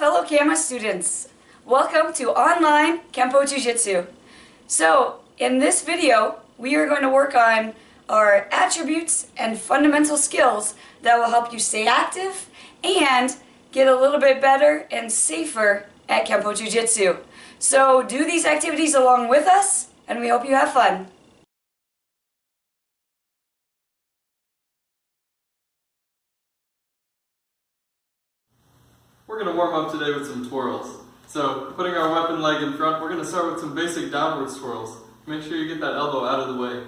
fellow CAMA students. Welcome to online Kempo Jiu-Jitsu. So, in this video, we are going to work on our attributes and fundamental skills that will help you stay active and get a little bit better and safer at Kempo Jiu-Jitsu. So, do these activities along with us, and we hope you have fun. We're going to warm up today with some twirls. So, putting our weapon leg in front, we're going to start with some basic downward twirls. Make sure you get that elbow out of the way.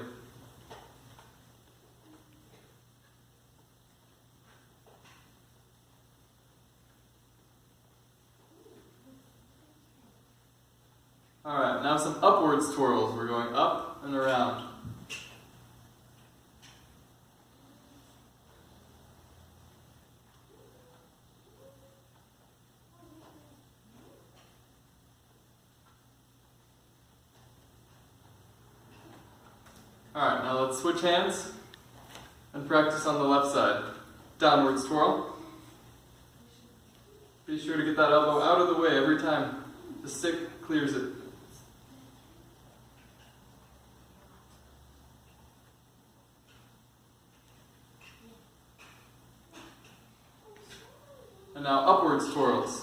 Alright, now some upwards twirls. We're going up and around. Alright, now let's switch hands and practice on the left side. Downwards twirl. Be sure to get that elbow out of the way every time the stick clears it. And now upwards twirls.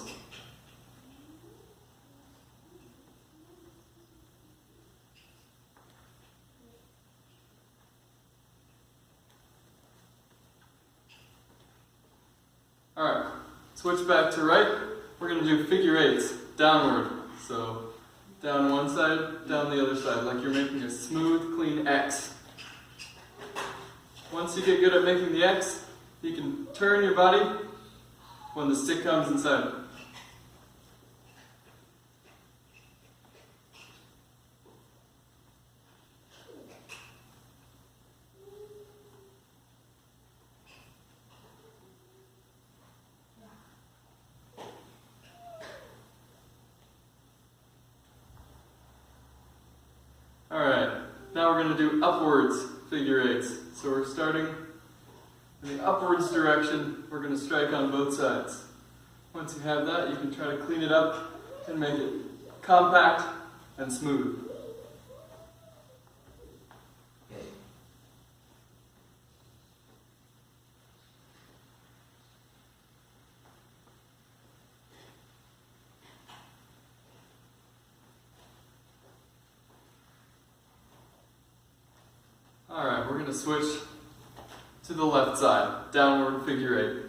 Alright, switch back to right. We're going to do figure eights, downward. So, down one side, down the other side, like you're making a smooth, clean X. Once you get good at making the X, you can turn your body when the stick comes inside. Alright, now we're going to do upwards figure eights. So we're starting in the upwards direction. We're going to strike on both sides. Once you have that, you can try to clean it up and make it compact and smooth. Alright, we're going to switch to the left side, downward figure eight.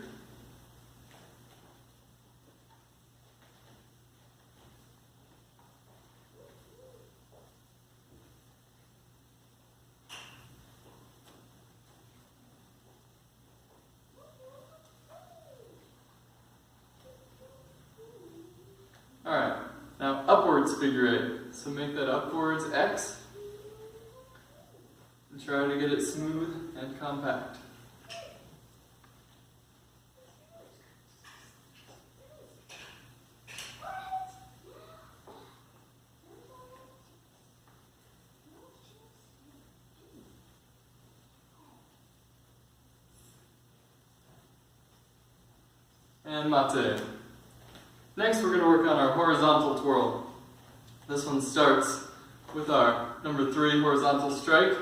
Alright, now upwards figure eight. So make that upwards X. And try to get it smooth and compact. And mate. Next we're going to work on our horizontal twirl. This one starts with our number 3 horizontal strike.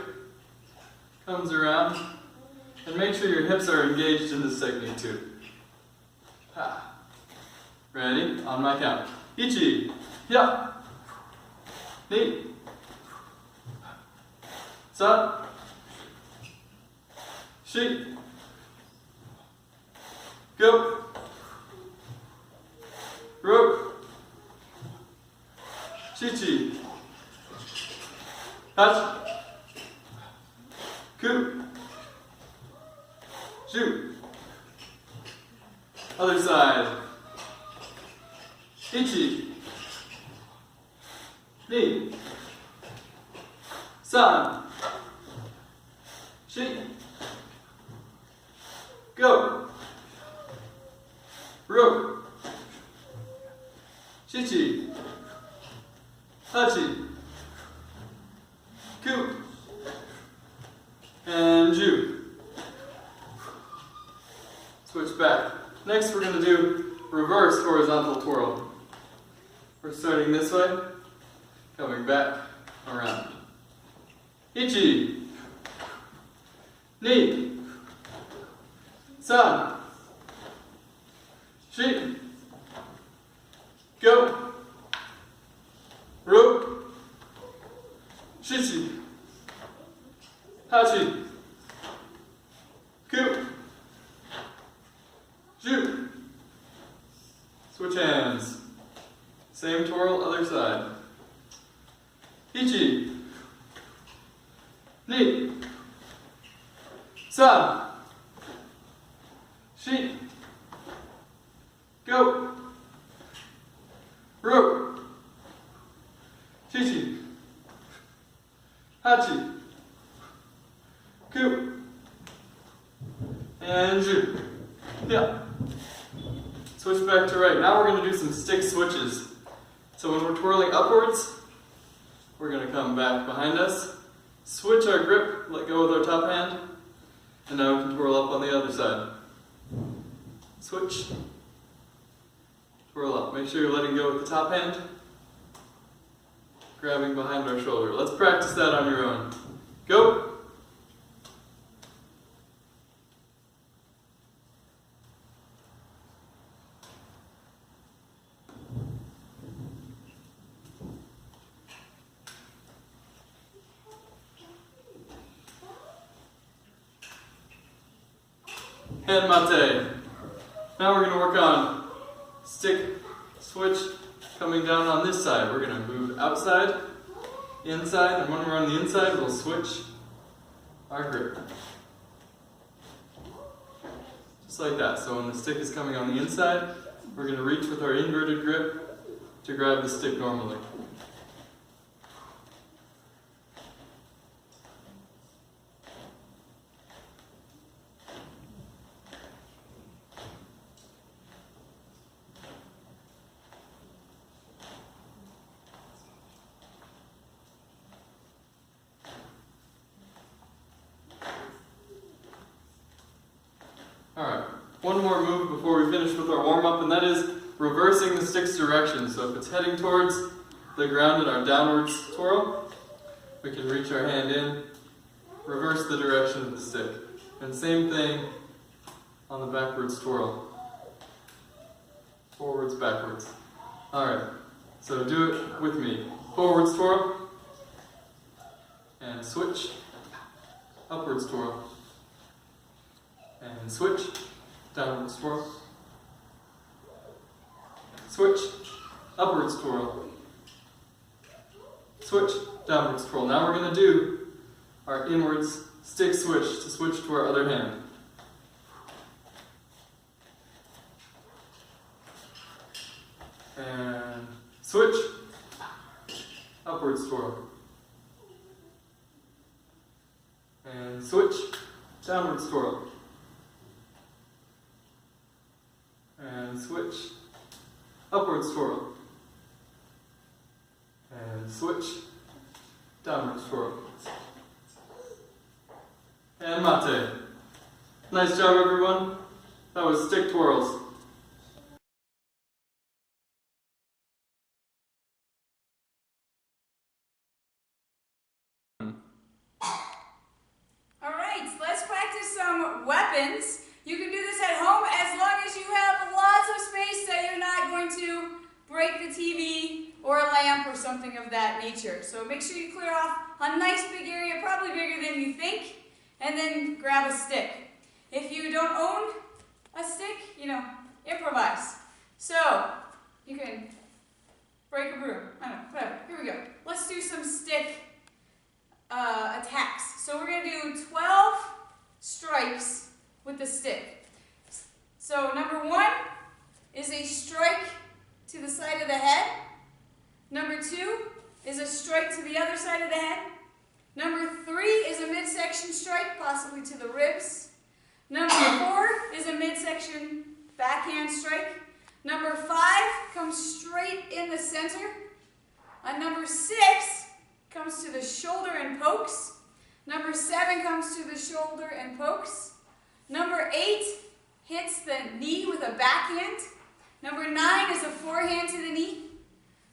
Comes around, and make sure your hips are engaged in this technique too. Ha. Ready? On my count. Ichi, ya, ni, san, shi, go, ro, chichi, hachi, ku, ju. Other side. Ichi, ni, san, shi, go, ro, chichi, hachi, ku, and ju. Switch back. Next we're going to do reverse horizontal twirl. We're starting this way, coming back around. Ichi, ni, san, shi, go, ro, shichi, hachi, ku, ju. Switch hands. Same twirl, other side. Ichi, ni, san, shi, go, ro, shichi, hachi, ku, and ju. Yeah. Switch back to right. Now we're going to do some stick switches. So when we're twirling upwards, we're going to come back behind us, switch our grip, let go with our top hand, and now we can twirl up on the other side. Switch, twirl up. Make sure you're letting go with the top hand, grabbing behind our shoulder. Let's practice that on your own. Go! And mate. Now we're going to work on stick switch coming down on this side. We're going to move outside, inside, and when we're on the inside, we'll switch our grip. Just like that. So when the stick is coming on the inside, we're going to reach with our inverted grip to grab the stick normally. Alright, one more move before we finish with our warm-up, and that is reversing the stick's direction. So if it's heading towards the ground in our downwards twirl, we can reach our hand in, reverse the direction of the stick. And same thing on the backwards twirl. Forwards, backwards. Alright, so do it with me. Forwards twirl, and switch, upwards twirl. And switch, downwards twirl. Switch, upwards twirl. Switch, downwards twirl. Now we're going to do our inwards stick switch to switch to our other hand. And switch, upwards twirl. And switch, downwards twirl. And switch, upwards twirl. And switch, downwards twirl. And mate. Nice job, everyone. That was stick twirls. Alright, let's practice some weapons. You can do this at home as long as you have lots of space that you're not going to break the TV or a lamp or something of that nature. So make sure you clear off a nice big area, probably bigger than you think, and then grab a stick. If you don't own a stick, improvise. So you can break a broom. I don't know, whatever. Here we go. Let's do some stick attacks. So we're going to do 12 strikes with the stick. So number 1 is a strike to the side of the head. Number 2 is a strike to the other side of the head. Number 3 is a midsection strike, possibly to the ribs. Number 4 is a midsection backhand strike. Number 5 comes straight in the center. Number 6 comes to the shoulder and pokes. Number 7 comes to the shoulder and pokes. Number 8 hits the knee with a backhand. Number 9 is a forehand to the knee.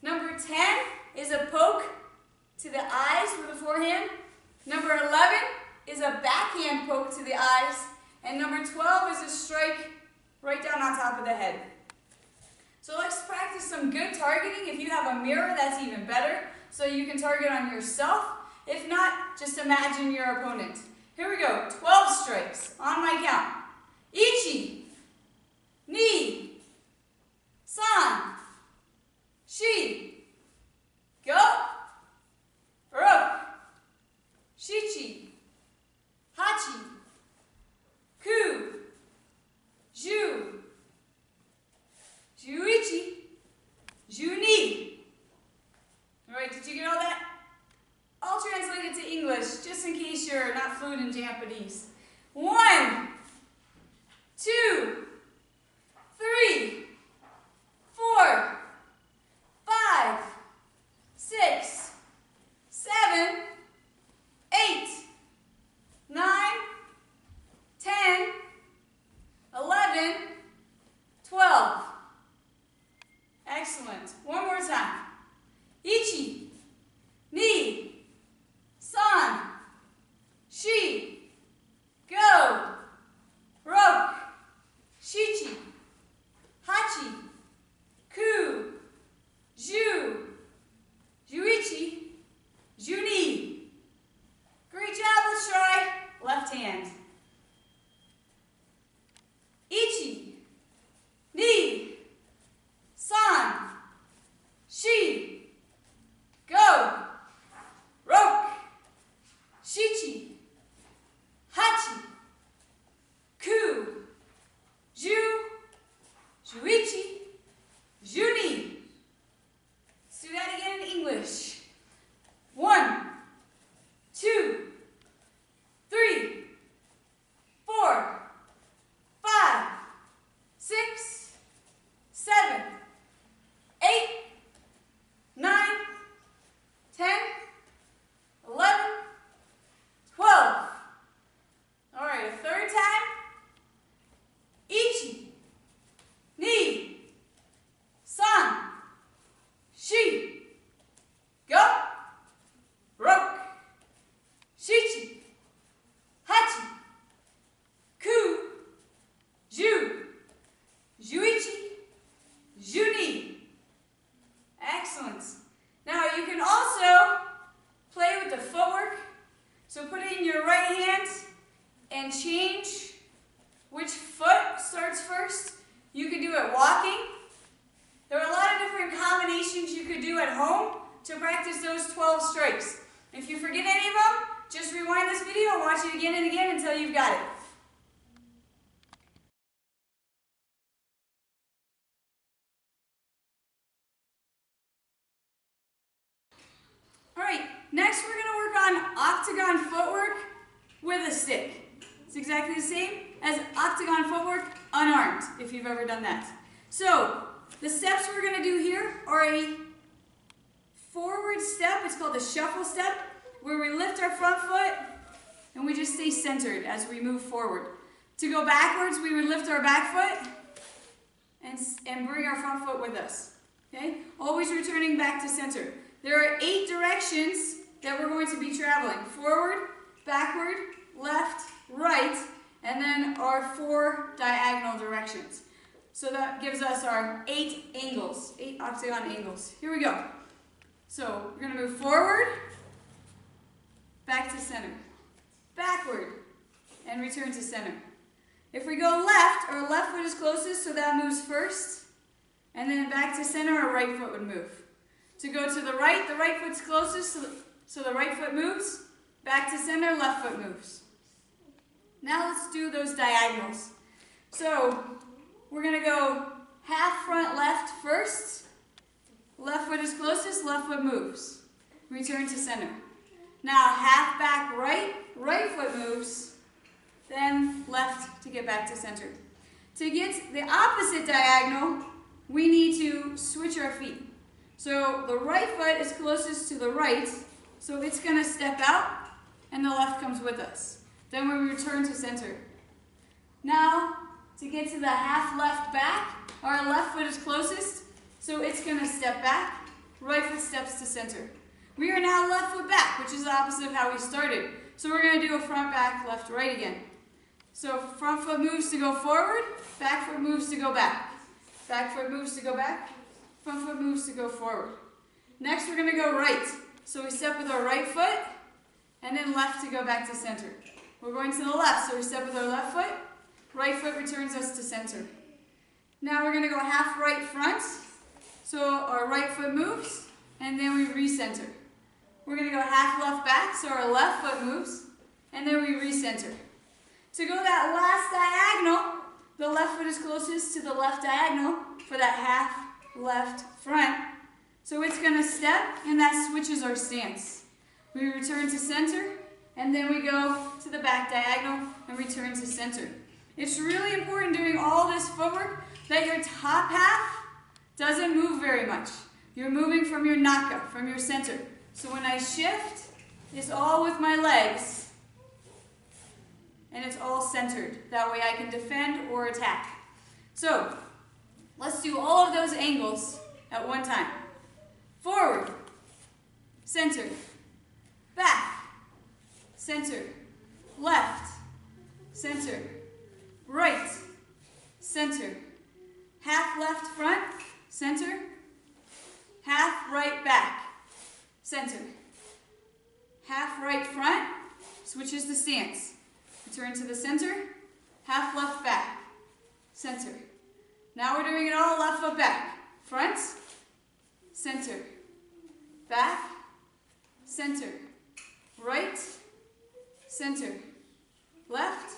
Number 10 is a poke to the eyes with a forehand. Number 11 is a backhand poke to the eyes. And number 12 is a strike right down on top of the head. So let's practice some good targeting. If you have a mirror, that's even better. So you can target on yourself. If not, just imagine your opponent. Here we go. 12 strikes on my count. Ichi, ni, san, shi, go, ro, shichi, hachi, ku, ju, juichi, juni. All right, did you get all that? I'll translate it to English, just in case you're not fluent in Japanese. 1, 2, 3, 4, 5, 6, 7, 8, 9, 10, 11, 12. Excellent. One more time. Ichi, ni, san, shi, go, roku, shichi, hachi, ku, ju, juichi, juni. Great job, let's try left hand. Ichi, ni, san, shi, go, roku, shichi, hachi, ku, ju, juichi, juni. Let's do that again in English. 1, 2, 3, 4, 5, 6, 7, 8, 9, 10, 11, 12. All right, a third time. Ichi, ni, san, shi, go, roku, shichi, hachi, ku, ju, juichi, juni. Excellent. Now you can also play with the footwork. So put it in your right hand and change which foot starts first. You could do it walking. There are a lot of different combinations you could do at home to practice those 12 strikes. If you forget any of them, just rewind this video and watch it again and again until you've got it. All right, next we're going to work on octagon footwork with a stick. It's exactly the same as octagon footwork unarmed, if you've ever done that. So, the steps we're going to do here are a forward step. It's called the shuffle step, where we lift our front foot and we just stay centered as we move forward. To go backwards, we would lift our back foot and bring our front foot with us. Okay? Always returning back to center. There are 8 directions that we're going to be traveling. Forward, backward, left, right, and then our 4 diagonal directions. So that gives us our 8 angles, 8 octagon angles. Here we go. So we're going to move forward, back to center, backward, and return to center. If we go left, our left foot is closest, so that moves first, and then back to center, our right foot would move. To go to the right foot's closest, so the right foot moves, back to center, left foot moves. Now let's do those diagonals. So we're going to go half front left first, left foot is closest, left foot moves. Return to center. Now half back right, right foot moves, then left to get back to center. To get the opposite diagonal, we need to switch our feet. So the right foot is closest to the right, so it's going to step out, and the left comes with us. Then we return to center. Now, to get to the half left back. Our left foot is closest, so it's going to step back. Right foot steps to center. We are now left foot back, which is the opposite of how we started. So we're going to do a front, back, left, right again. So front foot moves to go forward, back foot moves to go back. Back foot moves to go back, front foot moves to go forward. Next we're going to go right. So we step with our right foot, and then left to go back to center. We're going to the left, so we step with our left foot, right foot returns us to center. Now we're going to go half right front, so our right foot moves, and then we recenter. We're going to go half left back, so our left foot moves, and then we recenter. To go that last diagonal, the left foot is closest to the left diagonal for that half left front. So it's going to step, and that switches our stance. We return to center, and then we go to the back diagonal and return to center. It's really important doing all this footwork that your top half doesn't move very much. You're moving from your naka, from your center. So when I shift, it's all with my legs, and it's all centered. That way I can defend or attack. So let's do all of those angles at one time. Forward, center, back, center, left, center, right, center, half left front, center, half right back, center, half right front, switches the stance. Return to the center, half left back, center. Now we're doing it all left foot back. Front, center, back, center, right, center, left,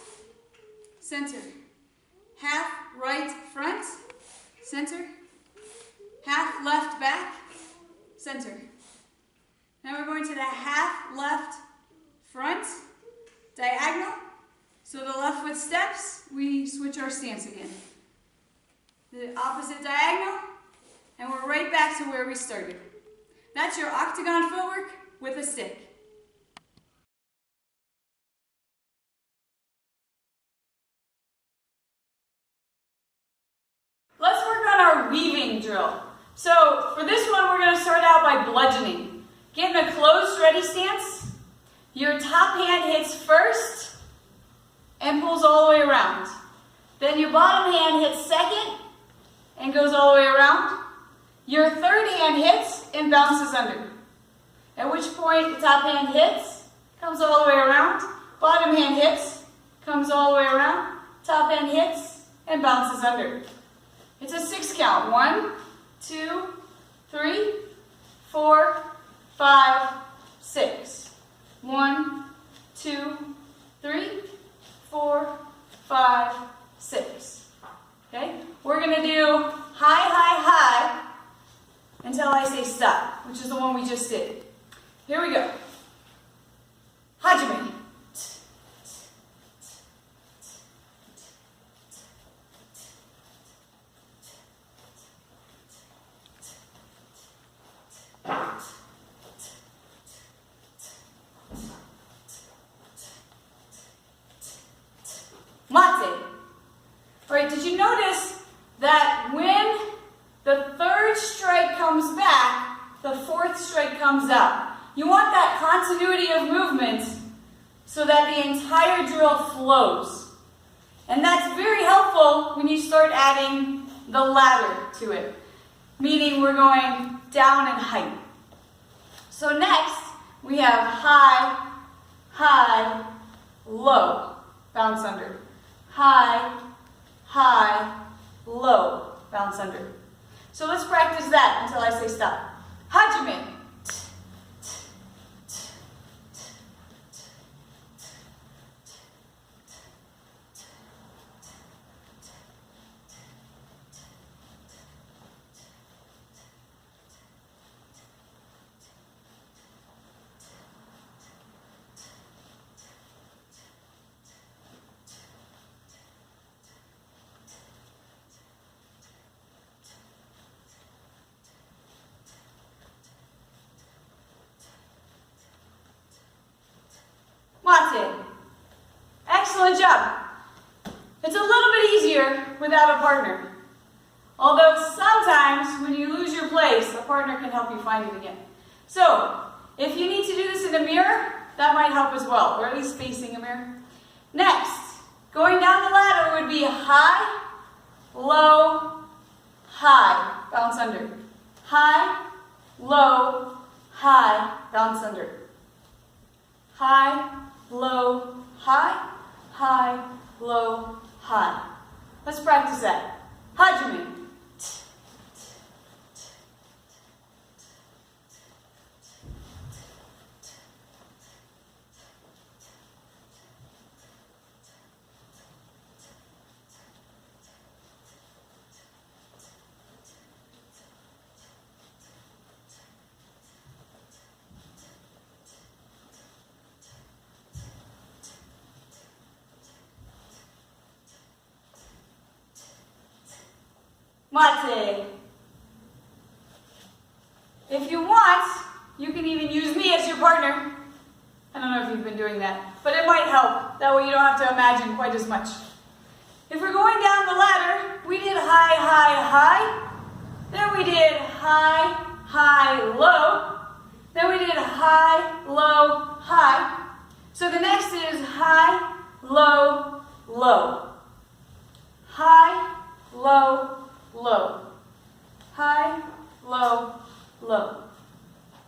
center, half right front, center, half left back, center. Now we're going to the half left front, diagonal. So the left foot steps, we switch our stance again. The opposite diagonal, and we're right back to where we started. That's your octagon footwork with a stick. Let's work on our weaving drill. So for this one, we're going to start out by bludgeoning. Get in a closed ready stance. Your top hand hits first and pulls all the way around. Then your bottom hand hits second and goes all the way around. Your third hand hits and bounces under. At which point the top hand hits, comes all the way around. Bottom hand hits, comes all the way around. Top hand hits and bounces under. It's a 6 count. 1, 2, 3, 4, 5, 6. 1, 2, 3, 4, 5, 6. Okay? We're going to do high, high, high until I say stop, which is the one we just did. Here we go. Hajime. Mate. Alright, did you notice that when the third strike comes back, the fourth strike comes out? You want that continuity of movement so that the entire drill flows. And that's very helpful when you start adding the ladder to it, meaning we're going down in height. So next, we have high, high, low, bounce under. High, high, low, bounce under. So let's practice that until I say stop. Hajime. without a partner. Although sometimes when you lose your place, a partner can help you find it again. So, if you need to do this in a mirror, that might help as well, or at least facing a mirror. Next, going down the ladder would be high, low, high, bounce under. High, low, high, bounce under. High, low, high, high, low, high. Let's practice that. Hajime. Mate. If you want, you can even use me as your partner. I don't know if you've been doing that, but it might help. That way you don't have to imagine quite as much. If we're going down the ladder, we did high, high, high. Then we did high, high, low. Then we did high, low, high. So the next is high, low, low. High, low, low. High, low, low.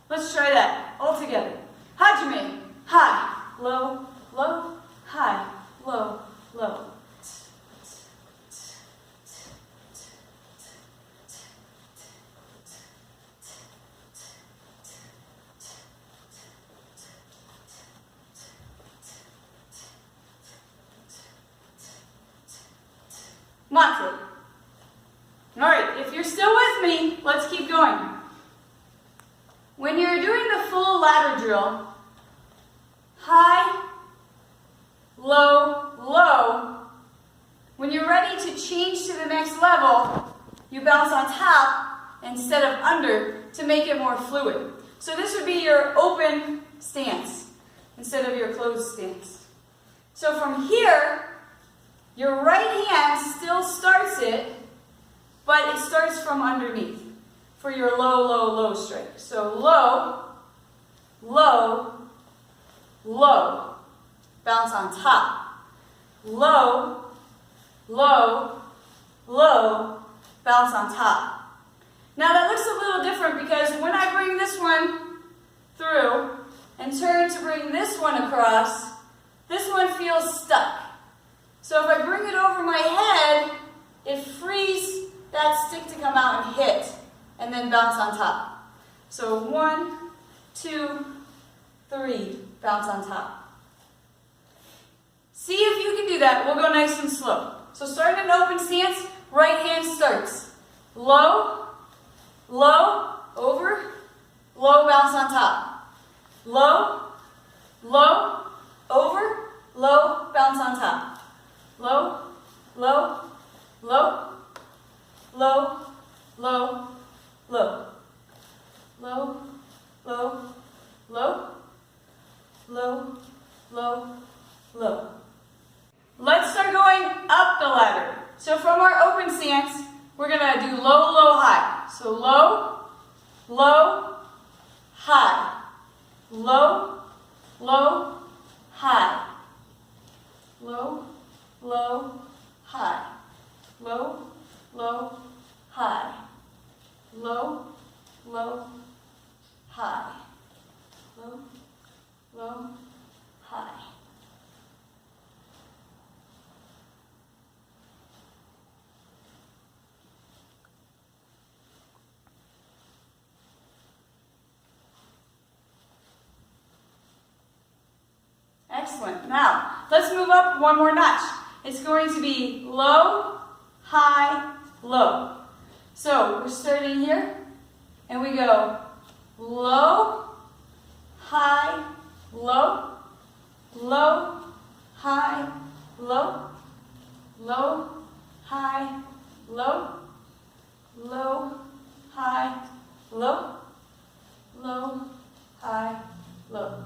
Let's try that all together. Hajime. High, low, low, high, low, low. Mate. Alright, if you're still with me, let's keep going. When you're doing the full ladder drill, high, low, low, when you're ready to change to the next level, you bounce on top instead of under to make it more fluid. So this would be your open stance instead of your closed stance. So from here, your right hand still starts it, but it starts from underneath for your low, low, low strike. So low, low, low, bounce on top. Low, low, low, bounce on top. Now that looks a little different because when I bring this one through and turn to bring this one across, this one feels stuck. So if I bring it over my head, it frees that stick to come out and hit, and then bounce on top. So 1, 2, 3, bounce on top. See if you can do that. We'll go nice and slow. So start in an open stance, right hand starts. Low, low, over, low, bounce on top. Low, low, over, low, bounce on top. Low, low, low, low, low, low. Low, low, low, low, low, low. Let's start going up the ladder. So from our open stance, we're going to do low, low, high. So low, low, high. Low, low, high. Low, low, high. Low, low, high. Low, low, high. Low, low, high. Excellent. Now, let's move up one more notch. It's going to be low, high, low. So, we're starting here, and we go low, high, low, low, high, low, low, high, low, low, high, low, low, high, low.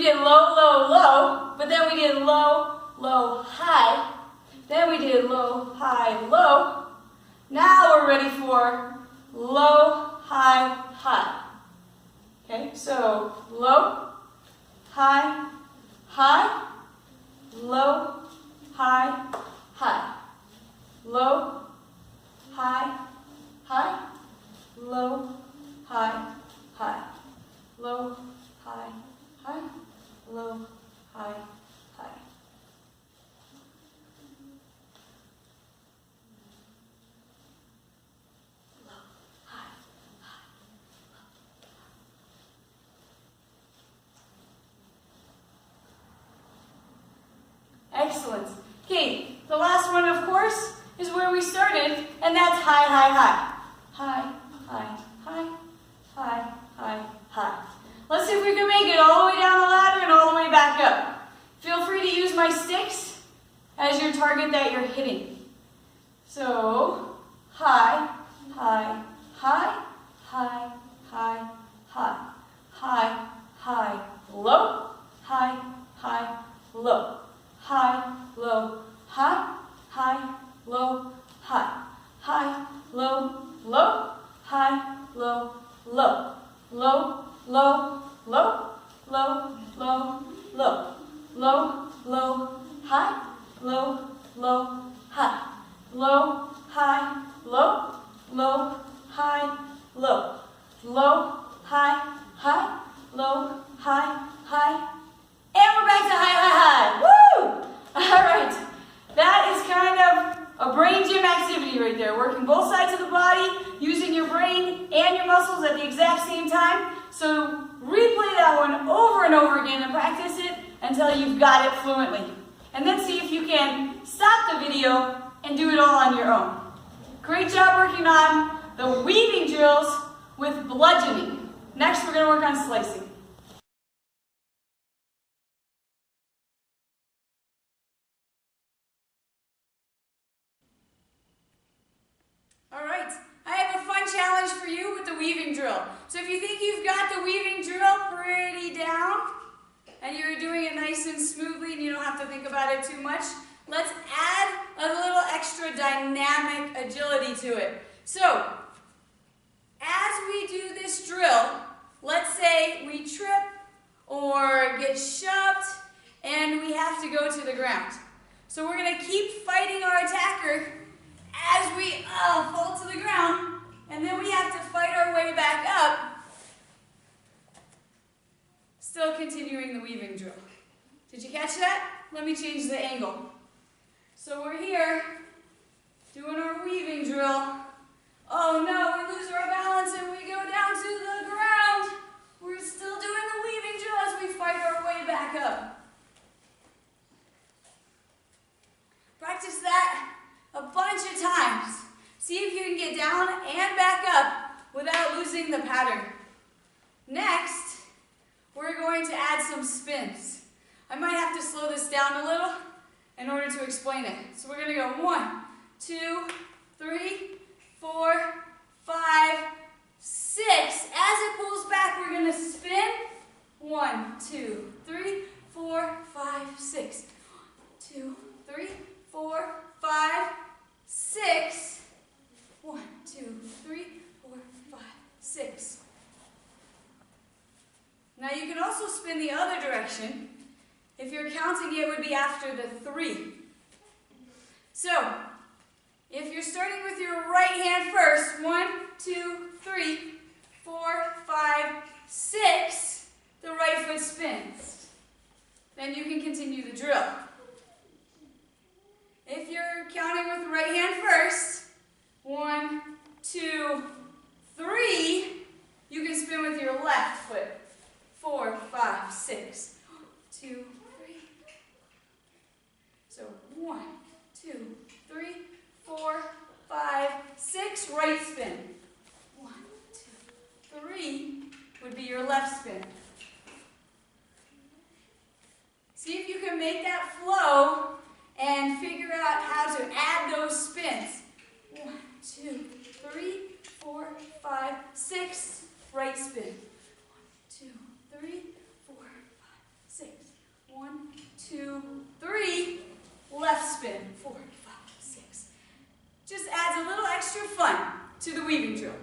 did low, low, low, but then we did low, low, high. Then we did low, high, low. Now we're ready for low, high, high. Okay, so low, high, high, low, high, high. Low, high, high, low, high, high. Low, high, high, low, high, high. Excellent. Okay, the last one, of course, is where we started, and that's high, high, high. High, high, high, high, high, high. Let's see if we can make it all the way down the ladder and all the way back up. Feel free to use my sticks as your target that you're hitting. So, high, high, high, high, high, high, high, high, low, high, high, low. High, low, high, high, low, high, high, low, low, high, low, low, low, low, low, low, low, low, low, low, high, low, low, high, low, high, low, low, high, low, low, high, high, low, high, high. And we're back to high, high, high. Woo! All right. That is kind of a brain gym activity right there. Working both sides of the body, using your brain and your muscles at the exact same time. So replay that one over and over again and practice it until you've got it fluently. And then see if you can stop the video and do it all on your own. Great job working on the weaving drills with bludgeoning. Next, we're going to work on slicing. All right, I have a fun challenge for you with the weaving drill. So if you think you've got the weaving drill pretty down and you're doing it nice and smoothly and you don't have to think about it too much, let's add a little extra dynamic agility to it. So as we do this drill, let's say we trip or get shoved and we have to go to the ground. So we're going to keep fighting our attacker as we fall to the ground, and then we have to fight our way back up, still continuing the weaving drill. Did you catch that? Let me change the angle. So we're here, doing our weaving drill. Oh no, we lose our balance and we go down to the ground. We're still doing the weaving drill as we fight our way back up. Practice that a bunch of times. See if you can get down and back up without losing the pattern. Next, we're going to add some spins. I might have to slow this down a little in order to explain it. So we're going to go 1, 2, 3, 4, 5, 6. As it pulls back, we're going to spin. 1, 2, 3, 4, 5, 6. 2, 3, 4, 5, 6. 1, 2, 3, 4, 5, 6. Now you can also spin the other direction. If you're counting, it would be after the 3. So, if you're starting with your right hand first, 1, 2, 3, 4, 5, 6, the right foot spins. Then you can continue the drill. If you're counting with the right hand first, 1, 2, 3, you can spin with your left foot. 4, 5, 6. 2, 3. So 1, 2, 3, 4, 5, 6, right spin. 1, 2, 3 would be your left spin. See if you can make that flow and figure out how to add those spins. 1, 2, 3, 4, 5, 6, right spin. 1, 2, 3, 4, 5, 6. to the weaving drill.